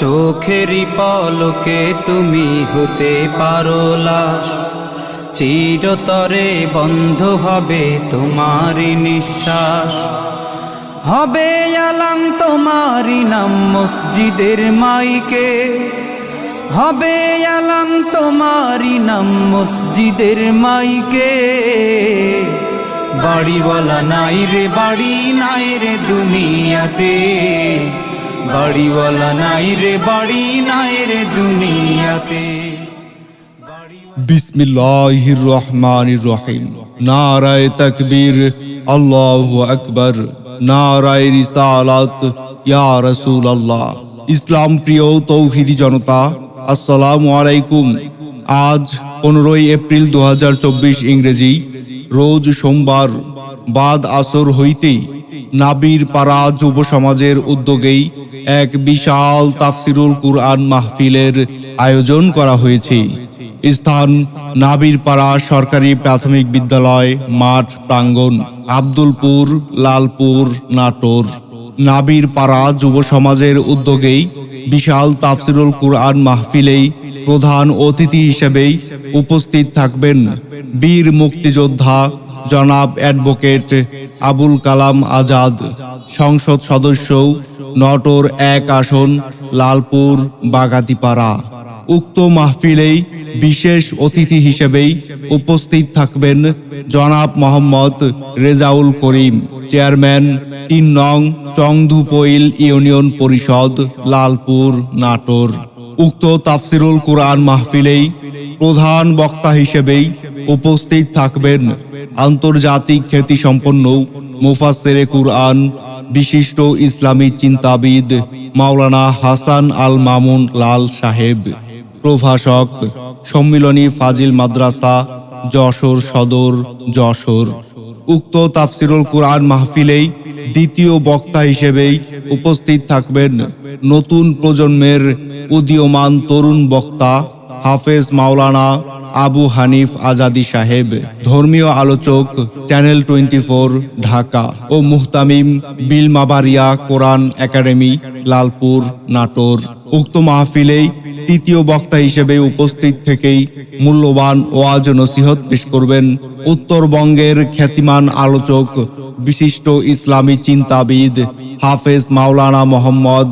চোখেরই পলকে তুমি হতে পারো লাশ, চিরতরে বন্ধ হবে তোমারই নিঃশ্বাস। হবে আলাম তোমারই নাম মসজিদের মাইকে, হবে আলাম তোমারই নাম মসজিদের মাইকে। বাড়িওয়ালা নাই রে বাড়ি নাই রে দুনিয়াতে, বাড়িওয়ালা নাই রে বাড়ি নাই রে দুনিয়াতে। বিসমিল্লাহির রহমানির রহিম। নারায়ে তাকবীর, আল্লাহু আকবার, নারায়ে রিসালাত, ইয়া রাসূলুল্লাহ। ইসলাম প্রিয় তৌহিদি জনতা, আসসালামু আলাইকুম। আজ 15 এপ্রিল 2024 ইংরেজি, রোজ সোমবার। বাদ আসর হইতেই নাবির পাড়া যুব সমাজের উদ্যোগেই এক বিশাল তাফসিরুল কুরআন মাহফিলের আয়োজন করা হয়েছে। স্থান নাবির পাড়া সরকারি প্রাথমিক বিদ্যালয় মাঠ প্রাঙ্গণ, আব্দুলপুর, লালপুর, নাটোর। নাবির পাড়া যুব সমাজের উদ্যোগেই বিশাল তাফসিরুল কুরআন মাহফিলেই প্রধান অতিথি হিসেবেই উপস্থিত থাকবেন বীর মুক্তিযোদ্ধা জনাব অ্যাডভোকেট আবুল কালাম আজাদ, সংসদ সদস্য, নটোর 1 আসন, লালপুর, বাগাতিপাড়া। উক্ত মাহফিলেই বিশেষ অতিথি হিসেবেই উপস্থিত থাকবেন জনাব মোহাম্মদ রেজাউল করিম, চেয়ারম্যান 3 নং চংধুপইল ইউনিয়ন পরিষদ, লালপুর, নাটোর। উক্ত তাফসিরুল কুরআন মাহফিলেই প্রধান বক্তা হিসেবেই উপস্থিত থাকবেন আন্তর্জাতিক খ্যাতিসম্পন্ন মুফাসসিরে কুরআন, বিশিষ্ট ইসলামী চিন্তাবিদ মাওলানা হাসান আল মামুন লাল সাহেব, প্রভাষক, সম্মিলনী ফাজিল মাদ্রাসা, যশোর সদর, যশোর। উক্ত তাফসিরুল কুরআন মাহফিলেই দ্বিতীয় বক্তা হিসেবেই উপস্থিত থাকবেন নতুন প্রজন্মের উদীয়মান তরুণ বক্তা হাফেজ মাওলানা আবু হানিফ আজাদি সাহেব, ধর্মীয় আলোচক, চ্যানেল 24 ঢাকা ও মুহতামিম বিলমাবারিয়া কোরআন একাডেমি, লালপুর, নাটোর। উক্ত মাহফিলেই তৃতীয় বক্তা হিসেবে উপস্থিত থেকেই মূল্যবান ওয়াজ নসিহত পেশ করবেন উত্তরবঙ্গের খ্যাতিমান আলোচক, বিশিষ্ট ইসলামী চিন্তাবিদ হাফেজ মাওলানা মোহাম্মদ